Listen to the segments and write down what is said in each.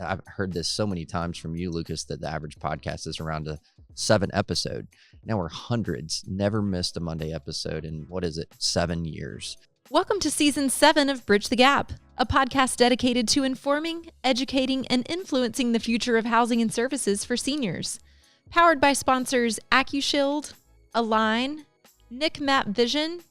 I've heard this so many times from you, Lucas, that the average podcast is around a 7 episode. Now we're hundreds, never missed a Monday episode in, 7 years. Welcome to Season 7 of Bridge the Gap, a podcast dedicated to informing, educating, and influencing the future of housing and services for seniors. Powered by sponsors AccuShield, Align, Nick Map Vision,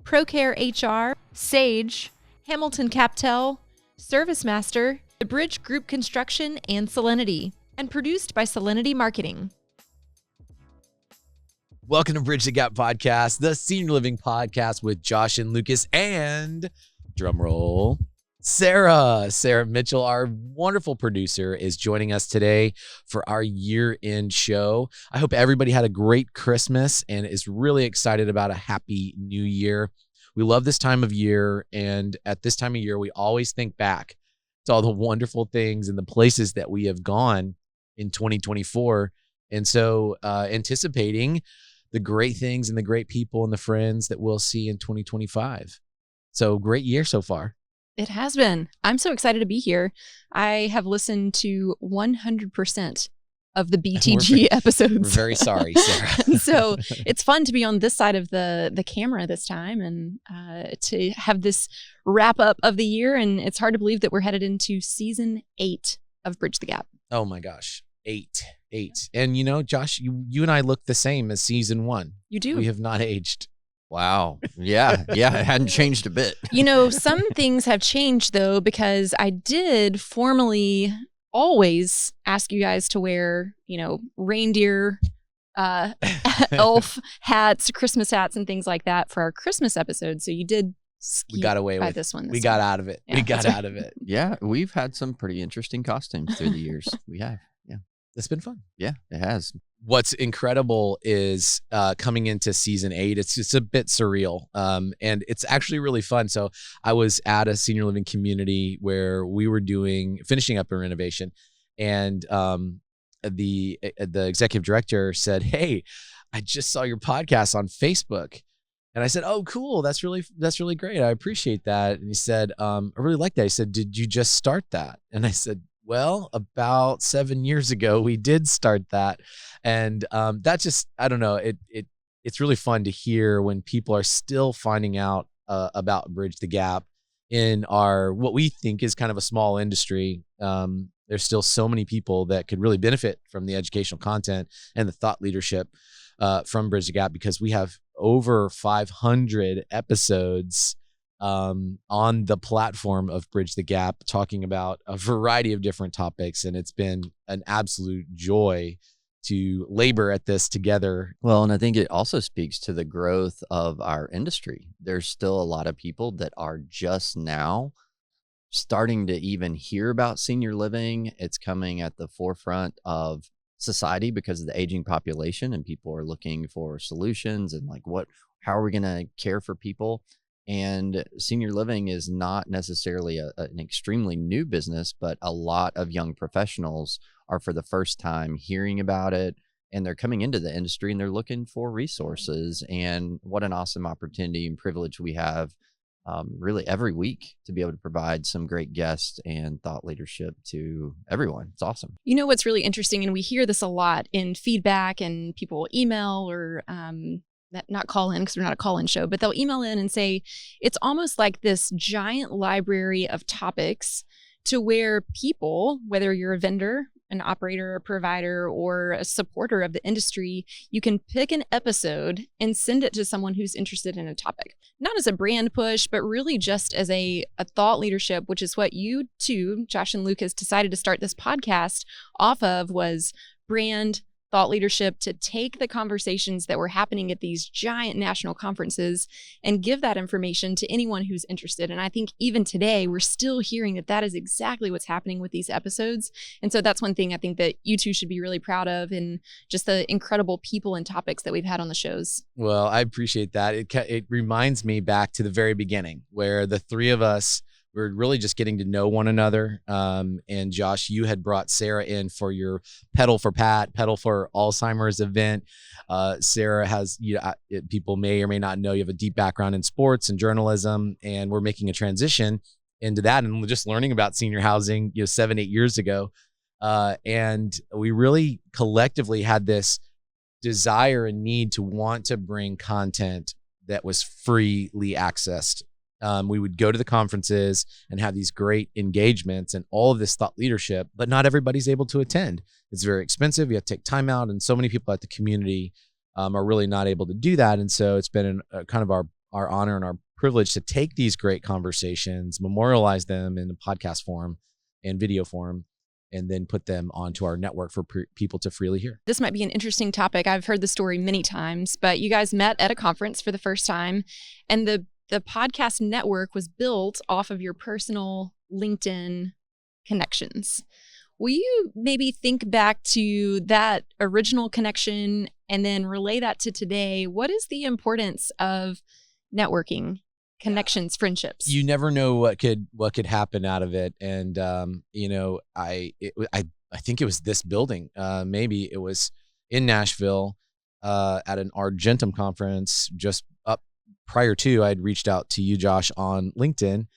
ProCare HR, Sage, Hamilton Captel, ServiceMaster, The Bridge Group Construction, and Solinity, and produced by Solinity Marketing. Welcome to Bridge the Gap Podcast, the senior living podcast with Josh and Lucas and, drumroll, Sara. Sara Mitchell, our wonderful producer, is joining us today for our year-end show. I hope everybody had a great Christmas and is really excited about a happy new year. We love this time of year, and at this time of year, we always think back to all the wonderful things and the places that we have gone in 2024. And so anticipating the great things and the great people and the friends that we'll see in 2025. So great year so far. It has been. I'm so excited to be here. I have listened to 100% of the BTG episodes. We're very sorry, Sara. So it's fun to be on this side of the camera this time and to have this wrap up of the year. And it's hard to believe that we're headed into season 8 of Bridge the Gap. Oh my gosh. 8. And you know, Josh, you and I look the same as season 1. You do. We have not aged. Wow. Yeah. It hadn't changed a bit. You know, some things have changed though, because I did formally always ask you guys to wear, reindeer, elf hats, Christmas hats, and things like that for our Christmas episode. So you did. We got away with this one. We got out of it. Yeah, we got out of it. Yeah, we've had some pretty interesting costumes through the years. We have. Yeah, it's been fun. Yeah, it has. What's incredible is coming into season 8, it's just a bit surreal. And it's actually really fun. So I was at a senior living community where we were finishing up a renovation. And the executive director said, "Hey, I just saw your podcast on Facebook." And I said, "Oh, cool. That's really great. I appreciate that." And he said, "I really like that." He said, "Did you just start that?" And I said, "Well, about 7 years ago, we did start that." And that just, I don't know, it's really fun to hear when people are still finding out about Bridge the Gap in our, what we think is kind of a small industry. There's still so many people that could really benefit from the educational content and the thought leadership from Bridge the Gap, because we have over 500 episodes on the platform of Bridge the Gap, talking about a variety of different topics. And it's been an absolute joy to labor at this together. Well, and I think it also speaks to the growth of our industry. There's still a lot of people that are just now starting to even hear about senior living. It's coming at the forefront of society because of the aging population, and people are looking for solutions and how are we going to care for people? And senior living is not necessarily an extremely new business, but a lot of young professionals are for the first time hearing about it, and they're coming into the industry and they're looking for resources. And what an awesome opportunity and privilege we have really every week to be able to provide some great guests and thought leadership to everyone. It's awesome. You know what's really interesting, and we hear this a lot in feedback, and people will email or not call in because we're not a call-in show, but they'll email in and say it's almost like this giant library of topics to where people, whether you're a vendor, an operator, a provider, or a supporter of the industry, you can pick an episode and send it to someone who's interested in a topic. Not as a brand push, but really just as a thought leadership, which is what you two, Josh and Lucas, decided to start this podcast off of, was brand thought leadership, to take the conversations that were happening at these giant national conferences and give that information to anyone who's interested. And I think even today, we're still hearing that is exactly what's happening with these episodes. And so that's one thing I think that you two should be really proud of, and just the incredible people and topics that we've had on the shows. Well, I appreciate that. It reminds me back to the very beginning, where the three of us we're really just getting to know one another. And Josh, you had brought Sara in for your Pedal for Alzheimer's event. Sara has, people may or may not know, you have a deep background in sports and journalism, and we're making a transition into that and just learning about senior housing, 7-8 years ago. And we really collectively had this desire and need to want to bring content that was freely accessed. We would go to the conferences and have these great engagements and all of this thought leadership, but not everybody's able to attend. It's very expensive. You have to take time out, and so many people at the community are really not able to do that. And so it's been kind of our honor and our privilege to take these great conversations, memorialize them in a podcast form and video form, and then put them onto our network for people to freely hear. This might be an interesting topic. I've heard the story many times, but you guys met at a conference for the first time, and the podcast network was built off of your personal LinkedIn connections. Will you maybe think back to that original connection and then relay that to today? What is the importance of networking, connections, friendships? You never know what could happen out of it. And I think it was this building. Maybe it was in Nashville at an Argentum conference just up prior to. I'd reached out to you, Josh, on LinkedIn.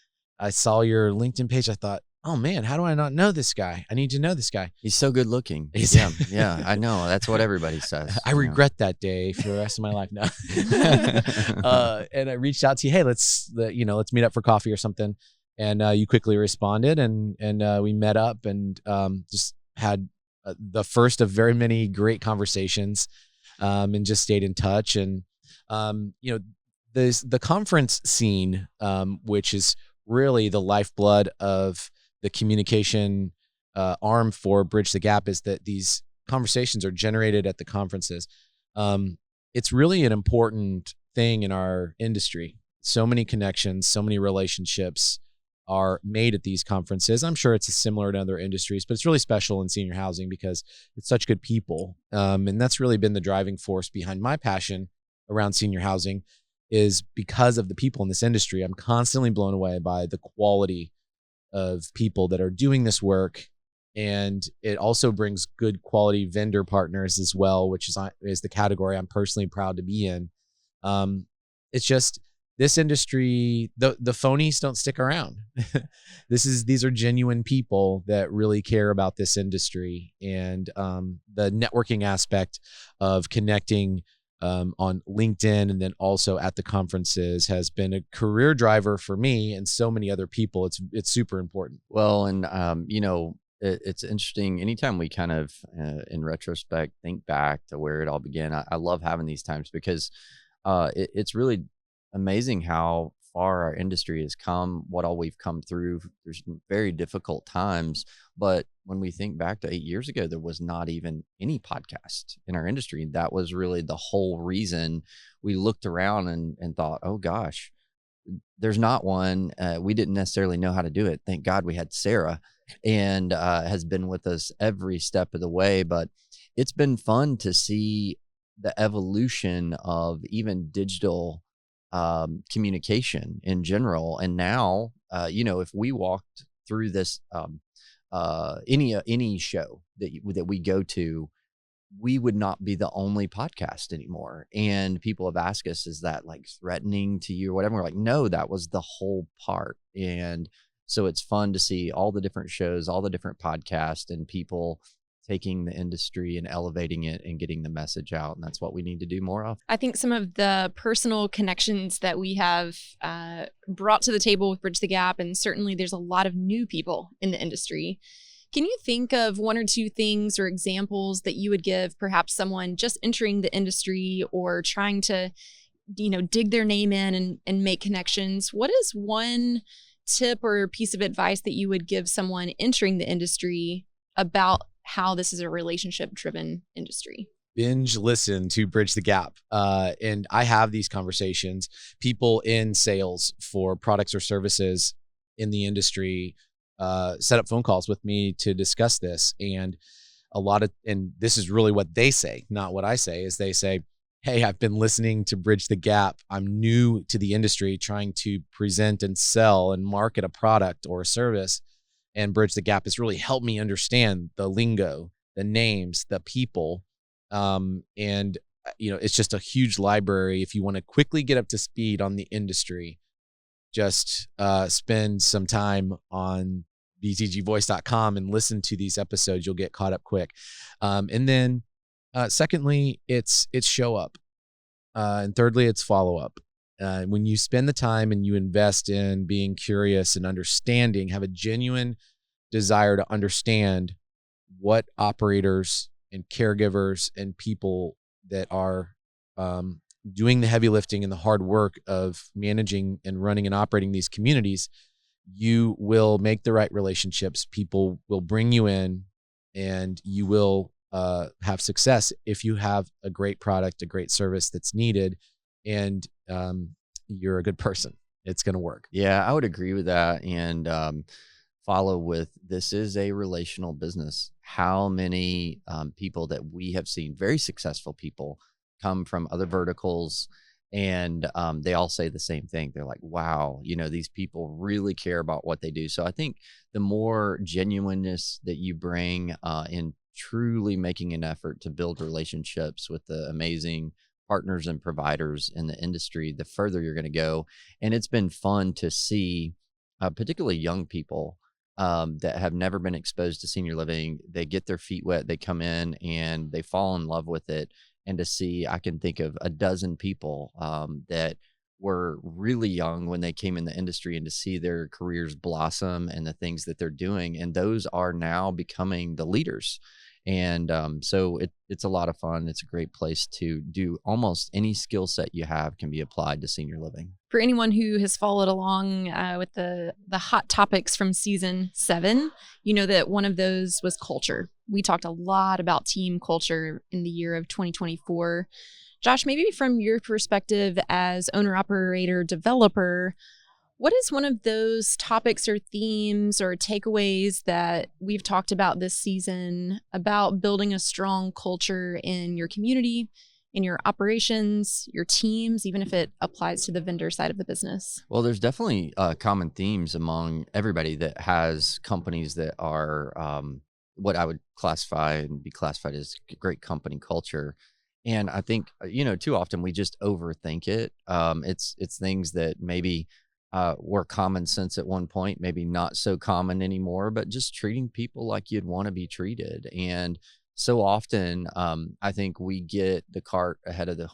I saw your LinkedIn page. I thought, oh man, how do I not know this guy? I need to know this guy. He's so good looking. Yeah, I know. That's what everybody says. I regret that day for the rest of my life now. And I reached out to you. Hey, let's meet up for coffee or something. And you quickly responded, and we met up and just had the first of very many great conversations, and just stayed in touch. And the conference scene, which is really the lifeblood of the communication arm for Bridge the Gap, is that these conversations are generated at the conferences. It's really an important thing in our industry. So many connections, so many relationships are made at these conferences. I'm sure it's similar to other industries, but it's really special in senior housing because it's such good people. And that's really been the driving force behind my passion around senior housing, is because of the people in this industry. I'm constantly blown away by the quality of people that are doing this work. And it also brings good quality vendor partners as well, which is the category I'm personally proud to be in. It's just this industry, the phonies don't stick around. These are genuine people that really care about this industry. And the networking aspect of connecting on LinkedIn and then also at the conferences has been a career driver for me and so many other people. It's super important. Well, and it's interesting. Anytime we kind of, in retrospect, think back to where it all began, I love having these times because it's really amazing how far our industry has come, what all we've come through. There's very difficult times, but when we think back to 8 years ago, there was not even any podcast in our industry. That was really the whole reason we looked around and thought, oh gosh, there's not one. We didn't necessarily know how to do it. Thank God we had Sara, and has been with us every step of the way. But it's been fun to see the evolution of even digital communication in general. And now, if we walked through this, any show that we go to, we would not be the only podcast anymore. And people have asked us, is that like threatening to you or whatever? We're like, no, that was the whole part. And so it's fun to see all the different shows, all the different podcasts, and people taking the industry and elevating it and getting the message out. And that's what we need to do more of. I think some of the personal connections that we have brought to the table with Bridge the Gap, and certainly there's a lot of new people in the industry. Can you think of one or two things or examples that you would give perhaps someone just entering the industry or trying to, dig their name in and make connections? What is one tip or piece of advice that you would give someone entering the industry about how this is a relationship-driven industry? Binge listen to Bridge the Gap. And I have these conversations. People in sales for products or services in the industry set up phone calls with me to discuss this. And and this is really what they say, not what I say, is they say, hey, I've been listening to Bridge the Gap. I'm new to the industry, trying to present and sell and market a product or a service. And Bridge the Gap has really helped me understand the lingo, the names, the people. It's just a huge library if you want to quickly get up to speed on the industry. just spend some time on btgvoice.com and listen to these episodes. You'll get caught up quick. And then secondly, it's show up. And thirdly, it's follow up. When you spend the time and you invest in being curious and understanding, have a genuine desire to understand what operators and caregivers and people that are doing the heavy lifting and the hard work of managing and running and operating these communities, you will make the right relationships. People will bring you in, and you will have success if you have a great product, a great service that's needed, and you're a good person. It's going to work. Yeah, I would agree with that. And follow with, this is a relational business. How many people that we have seen, very successful people, come from other verticals, and they all say the same thing. They're like, wow, these people really care about what they do. So I think the more genuineness that you bring in truly making an effort to build relationships with the amazing partners and providers in the industry, the further you're going to go. And it's been fun to see, particularly young people that have never been exposed to senior living. They get their feet wet, they come in and they fall in love with it. And to see, I can think of a dozen people that were really young when they came in the industry, and to see their careers blossom and the things that they're doing. And those are now becoming the leaders. And so it's a lot of fun. It's a great place to do. Almost any skill set you have can be applied to senior living. For anyone who has followed along with the hot topics from season 7, you know that one of those was culture. We talked a lot about team culture in the year of 2024. Josh, maybe from your perspective as owner, operator, developer, what is one of those topics or themes or takeaways that we've talked about this season about building a strong culture in your community, in your operations, your teams, even if it applies to the vendor side of the business? Well, there's definitely common themes among everybody that has companies that are what I would classify and be classified as great company culture. And I think, too often we just overthink it. It's things that maybe were common sense at one point, maybe not so common anymore, but just treating people like you'd want to be treated. And so often, I think we get the cart ahead of the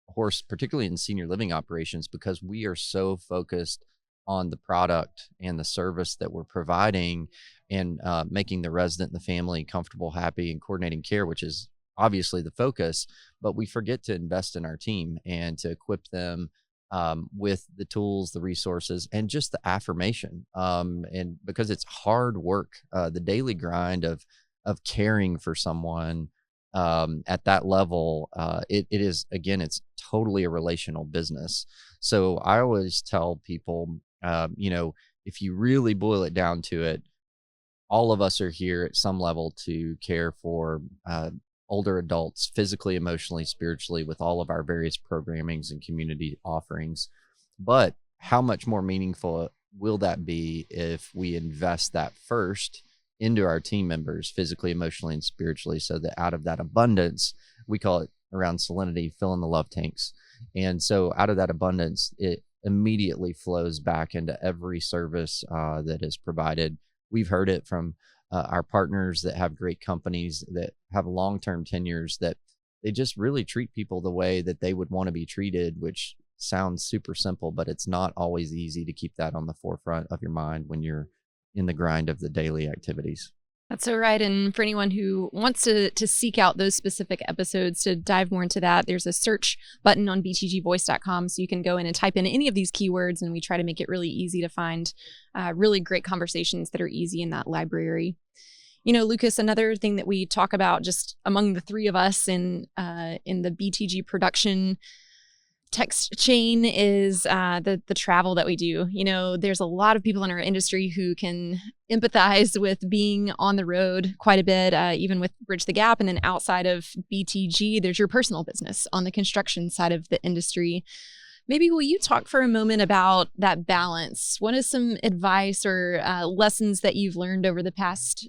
horse, particularly in senior living operations, because we are so focused on the product and the service that we're providing, and making the resident and the family comfortable, happy, and coordinating care, which is obviously the focus. But we forget to invest in our team and to equip them with the tools, the resources, and just the affirmation. And because it's hard work, the daily grind of caring for someone at that level, it is, again, it's totally a relational business. So I always tell people, if you really boil it down to it, all of us are here at some level to care for older adults, physically, emotionally, spiritually, with all of our various programmings and community offerings. But how much more meaningful will that be if we invest that first into our team members, physically, emotionally, and spiritually, so that out of that abundance, we call it around Solinity, fill in the love tanks. And so out of that abundance, it immediately flows back into every service that is provided. We've heard it from our partners that have great companies that have long-term tenures, that they just really treat people the way that they would want to be treated, which sounds super simple, but it's not always easy to keep that on the forefront of your mind when you're in the grind of the daily activities. That's so right. And for anyone who wants to seek out those specific episodes to dive more into that, there's a search button on btgvoice.com. So you can go in and type in any of these keywords, and we try to make it really easy to find really great conversations that are easy in that library. Lucas, another thing that we talk about just among the three of us in the BTG production text chain is the travel that we do. There's a lot of people in our industry who can empathize with being on the road quite a bit, even with Bridge the Gap. And then outside of BTG, there's your personal business on the construction side of the industry. Maybe will you talk for a moment about that balance? What is some advice or lessons that you've learned over the past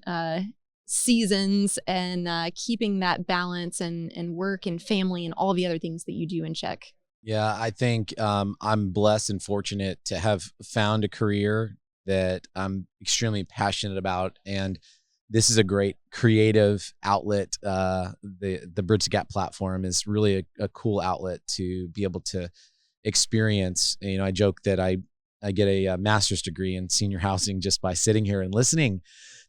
seasons, and keeping that balance and work and family and all the other things that you do in check? Yeah, I think I'm blessed and fortunate to have found a career that I'm extremely passionate about, and this is a great creative outlet. The Bridge the Gap platform is really a cool outlet to be able to experience. You know, I joke that I get a master's degree in senior housing just by sitting here and listening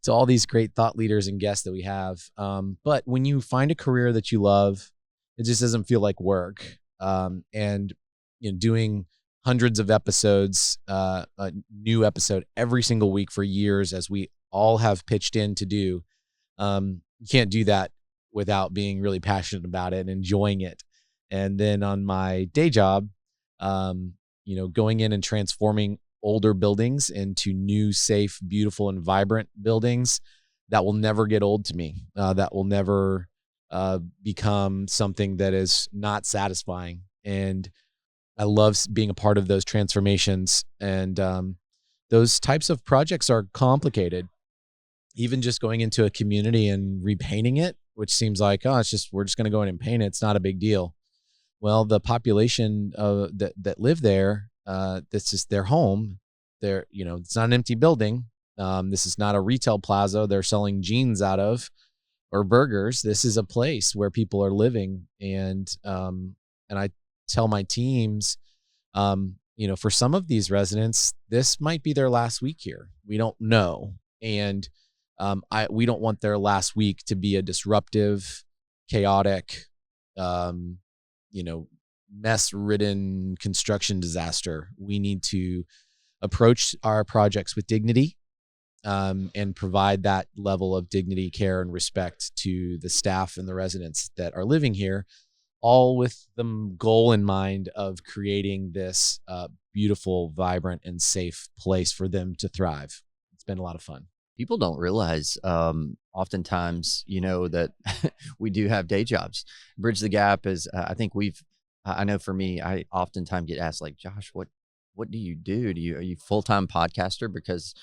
to all these great thought leaders and guests that we have. But when you find a career that you love, it just doesn't feel like work. And you know, doing hundreds of episodes, a new episode every single week for years, as we all have pitched in to do, you can't do that without being really passionate about it and enjoying it. And then on my day job, you know, going in and transforming older buildings into new, safe, beautiful, and vibrant buildings, that will never get old to me. That will never become something that is not satisfying. And I love being a part of those transformations. And those types of projects are complicated. Even just going into a community and repainting it, which seems like, oh, it's just, we're just going to go in and paint it. It's not a big deal. Well, the population that live there, this is their home. They're, you know, it's not an empty building. This is not a retail plaza they're selling jeans out of or burgers. This is a place where people are living. And I tell my teams, you know, for some of these residents, this might be their last week here. We don't know. And we don't want their last week to be a disruptive, chaotic, you know, mess-ridden construction disaster. We need to approach our projects with dignity, and provide that level of dignity, care, and respect to the staff and the residents that are living here, all with the goal in mind of creating this beautiful, vibrant, and safe place for them to thrive. It's been a lot of fun. People don't realize oftentimes, you know, that we do have day jobs. Bridge the Gap is, I think I know for me, I oftentimes get asked like, Josh, what do you do? Are you full-time podcaster? Because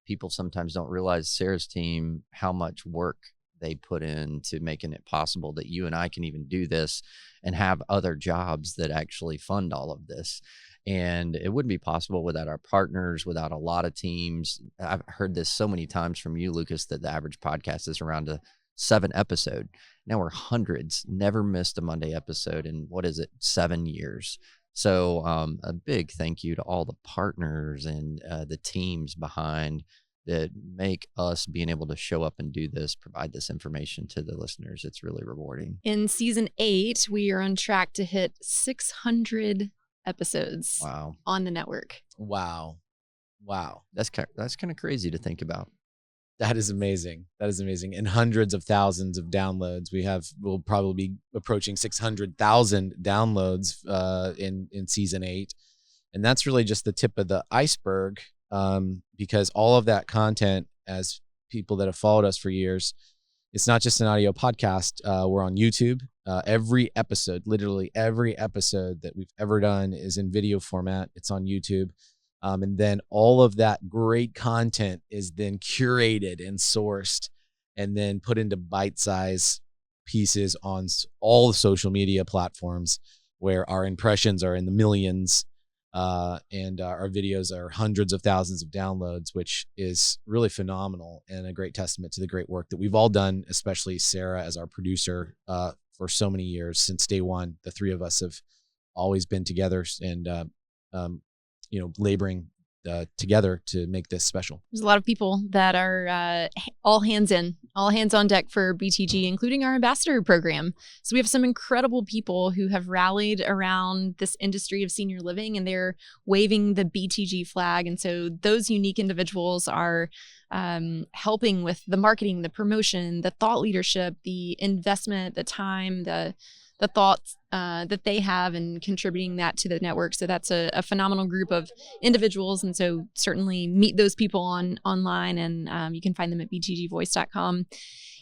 people sometimes don't realize Sarah's team, how much work they put into making it possible that you and I can even do this and have other jobs that actually fund all of this. And it wouldn't be possible without our partners, without a lot of teams. I've heard this so many times from you, Lucas, that the average podcast is around a 7 episode. Now we're hundreds, never missed a Monday episode in 7 years. So a big thank you to all the partners and the teams behind that make us being able to show up and do this, provide this information to the listeners. It's really rewarding. In season 8, we are on track to hit 600 episodes. Wow. On the network. Wow. That's kind of crazy to think about. That is amazing. And hundreds of thousands of downloads. We'll probably be approaching 600,000 downloads in season 8. And that's really just the tip of the iceberg, because all of that content, as people that have followed us for years, it's not just an audio podcast. We're on YouTube. Literally every episode that we've ever done is in video format. It's on YouTube. And then all of that great content is then curated and sourced and then put into bite-sized pieces on all the social media platforms, where our impressions are in the millions, and our videos are hundreds of thousands of downloads, which is really phenomenal and a great testament to the great work that we've all done, especially Sara as our producer, for so many years. Since day one, the three of us have always been together and laboring together to make this special. There's a lot of people that are all hands on deck for BTG, including our ambassador program. So we have some incredible people who have rallied around this industry of senior living, and they're waving the BTG flag. And so those unique individuals are helping with the marketing, the promotion, the thought leadership, the investment, the time, the thoughts that they have, and contributing that to the network. So that's a phenomenal group of individuals. And so certainly meet those people online, and you can find them at btgvoice.com.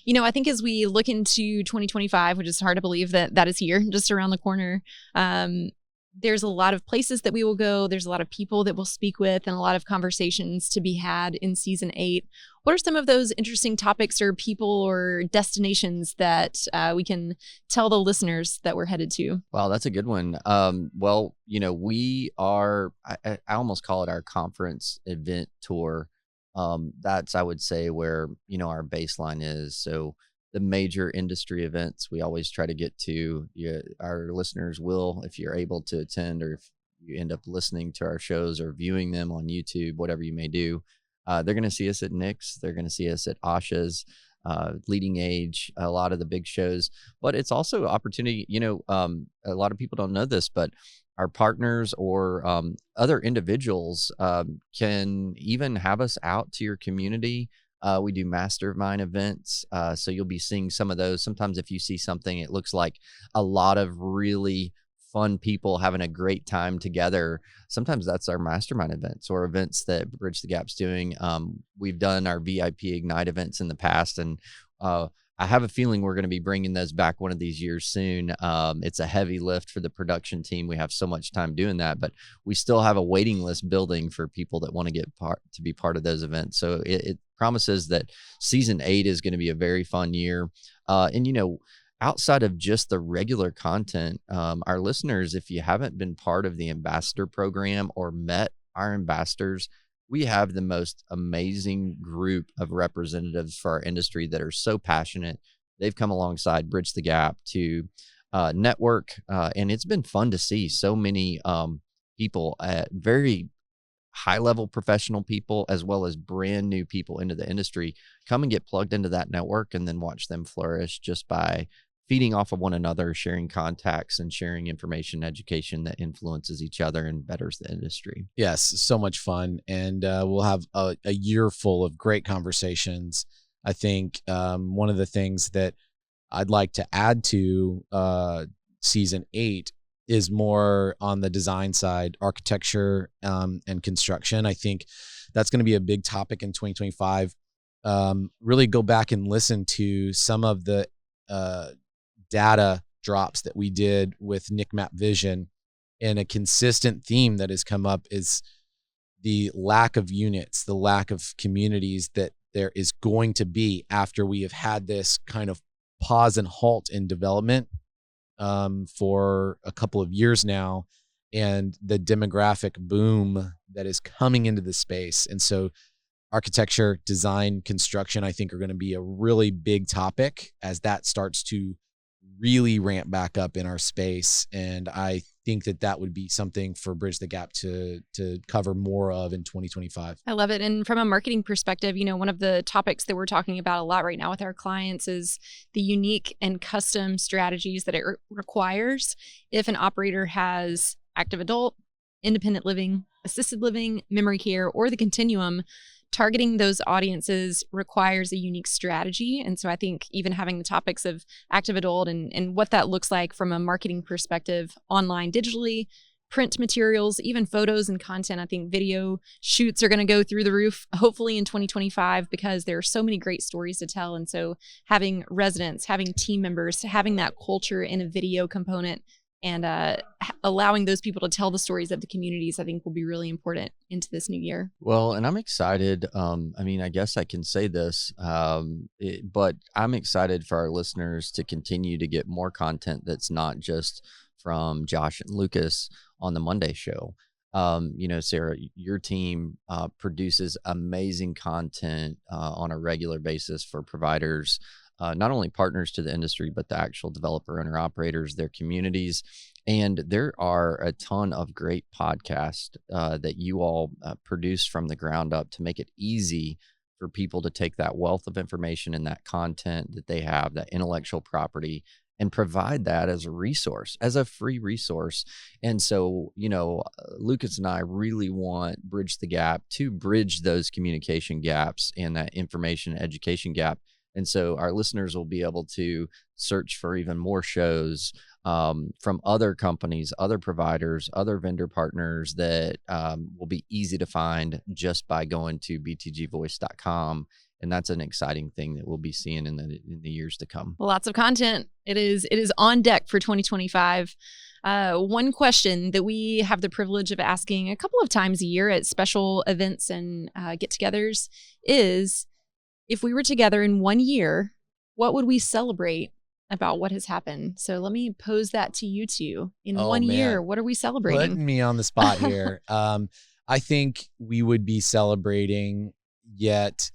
You know, I think as we look into 2025, which is hard to believe that is here, just around the corner, there's a lot of places that we will go. There's a lot of people that we'll speak with, and a lot of conversations to be had in season 8. What are some of those interesting topics or people or destinations that we can tell the listeners that we're headed to? Wow, that's a good one. Well, we are, I almost call it our conference event tour. That's, I would say, where, our baseline is. So the major industry events we always try to get to. Our listeners will, if you're able to attend, or if you end up listening to our shows or viewing them on YouTube, whatever you may do, they're going to see us at Nick's. They're going to see us at Asha's, Leading Age, a lot of the big shows. But it's also opportunity. A lot of people don't know this, but our partners or other individuals can even have us out to your community. We do mastermind events. So you'll be seeing some of those. Sometimes if you see something, it looks like a lot of really fun people having a great time together. Sometimes that's our mastermind events or events that Bridge the Gap's doing. We've done our VIP Ignite events in the past, and I have a feeling we're going to be bringing those back one of these years soon. It's a heavy lift for the production team. We have so much time doing that, but we still have a waiting list building for people that want to be part of those events. So it promises that season 8 is going to be a very fun year. And outside of just the regular content, our listeners, if you haven't been part of the ambassador program or met our ambassadors, we have the most amazing group of representatives for our industry that are so passionate. They've come alongside Bridge the Gap to network, and it's been fun to see so many people at very high-level professional people, as well as brand new people into the industry, come and get plugged into that network and then watch them flourish just by feeding off of one another, sharing contacts and sharing information, education that influences each other and betters the industry. Yes, so much fun. And we'll have a year full of great conversations. I think one of the things that I'd like to add to season 8 is more on the design side, architecture and construction. I think that's going to be a big topic in 2025. Really go back and listen to some of the data drops that we did with Nick Map Vision, and a consistent theme that has come up is the lack of units, the lack of communities that there is going to be after we have had this kind of pause and halt in development for a couple of years now, and the demographic boom that is coming into the space. And so architecture, design, construction, I think are going to be a really big topic as that starts to really ramp back up in our space. And I think that would be something for Bridge the Gap to cover more of in 2025. I love it. And from a marketing perspective, one of the topics that we're talking about a lot right now with our clients is the unique and custom strategies that it requires if an operator has active adult, independent living, assisted living, memory care, or the continuum. Targeting those audiences requires a unique strategy. And so I think even having the topics of active adult and what that looks like from a marketing perspective, online, digitally, print materials, even photos and content. I think video shoots are going to go through the roof, hopefully in 2025, because there are so many great stories to tell. And so having residents, having team members, having that culture in a video component, and allowing those people to tell the stories of the communities, I think will be really important into this new year. Well, and I'm excited. I guess I can say this, but I'm excited for our listeners to continue to get more content that's not just from Josh and Lucas on the Monday show. Sara, your team produces amazing content on a regular basis for providers, not only partners to the industry, but the actual developer, owner, operators, their communities. And there are a ton of great podcasts that you all produce from the ground up to make it easy for people to take that wealth of information and that content that they have, that intellectual property, and provide that as a resource, as a free resource. And so, Lucas and I really want Bridge the Gap to bridge those communication gaps and that information education gap. And so our listeners will be able to search for even more shows from other companies, other providers, other vendor partners that will be easy to find just by going to btgvoice.com. And that's an exciting thing that we'll be seeing in the years to come. Lots of content. It is on deck for 2025. One question that we have the privilege of asking a couple of times a year at special events and get-togethers is, if we were together in 1 year, what would we celebrate about what has happened? So let me pose that to you two. In Oh, 1 year, man. what are we celebrating? Putting me on the spot here. I think we would be celebrating yet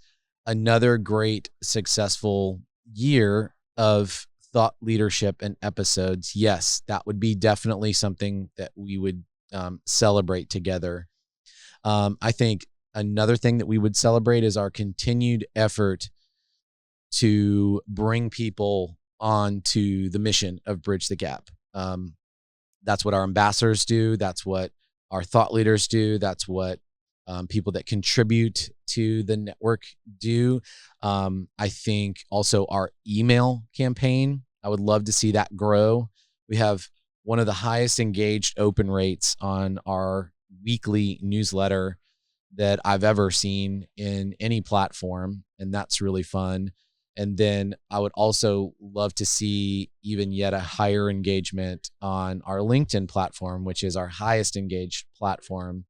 another great, successful year of thought leadership and episodes. Yes, that would be definitely something that we would celebrate together. I think another thing that we would celebrate is our continued effort to bring people onto the mission of Bridge the Gap. That's what our ambassadors do. That's what our thought leaders do. That's what people that contribute to the network do. I think also our email campaign, I would love to see that grow. We have one of the highest engaged open rates on our weekly newsletter that I've ever seen in any platform, and that's really fun. And then I would also love to see even yet a higher engagement on our LinkedIn platform, which is our highest engaged platform.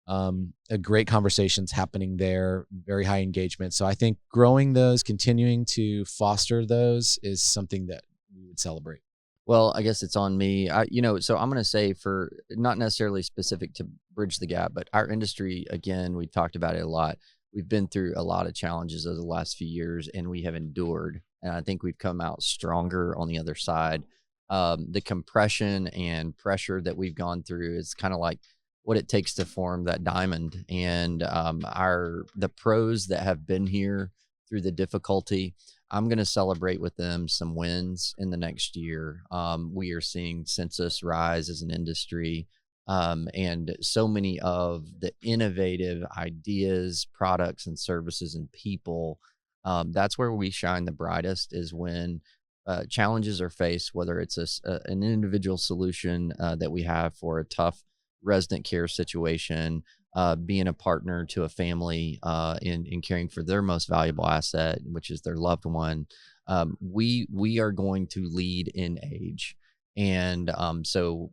A great conversations happening there, very high engagement. So I think growing those, continuing to foster those is something that we would celebrate. Well, I guess it's on me. So I'm going to say, for not necessarily specific to Bridge the Gap, but our industry, again, we talked about it a lot. We've been through a lot of challenges over the last few years, and we have endured. And I think we've come out stronger on the other side. The compression and pressure that we've gone through is kind of like what it takes to form that diamond. And the pros that have been here through the difficulty, I'm going to celebrate with them some wins in the next year. We are seeing census rise as an industry. And so many of the innovative ideas, products, and services and people, that's where we shine the brightest, is when challenges are faced, whether it's an individual solution that we have for a tough resident care situation, being a partner to a family in caring for their most valuable asset, which is their loved one. We are going to lead in age. And so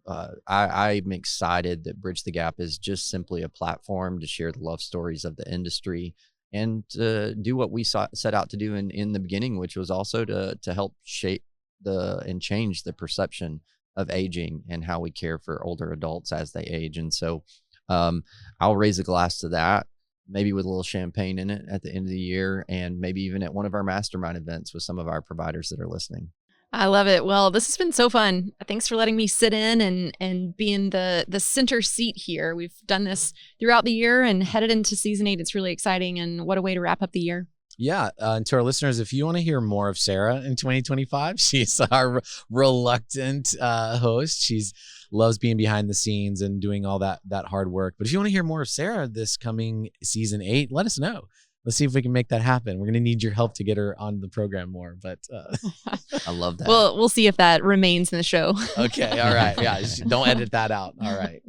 I'm excited that Bridge the Gap is just simply a platform to share the love stories of the industry and to do what we set out to do in the beginning, which was also to help shape and change the perception of aging and how we care for older adults as they age. And so I'll raise a glass to that, maybe with a little champagne in it at the end of the year, and maybe even at one of our mastermind events with some of our providers that are listening. I love it. Well, this has been so fun. Thanks for letting me sit in and be in the center seat here. We've done this throughout the year and headed into season 8. It's really exciting, and what a way to wrap up the year. Yeah. And to our listeners, if you want to hear more of Sara in 2025, she's our reluctant host. She's loves being behind the scenes and doing all that hard work. But if you want to hear more of Sara this coming season 8, let us know. Let's see if we can make that happen. We're going to need your help to get her on the program more, but I love that. Well, we'll see if that remains in the show. Okay. All right. Yeah. Don't edit that out. All right.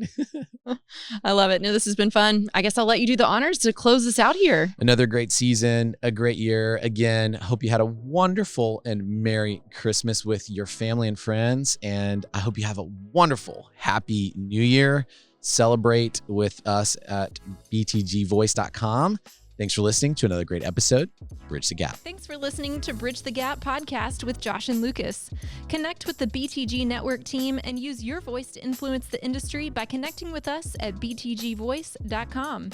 I love it. No, this has been fun. I guess I'll let you do the honors to close this out here. Another great season, a great year. Again, hope you had a wonderful and Merry Christmas with your family and friends. And I hope you have a wonderful, happy New Year. Celebrate with us at btgvoice.com. Thanks for listening to another great episode, Bridge the Gap. Thanks for listening to Bridge the Gap podcast with Josh and Lucas. Connect with the BTG Network team and use your voice to influence the industry by connecting with us at btgvoice.com.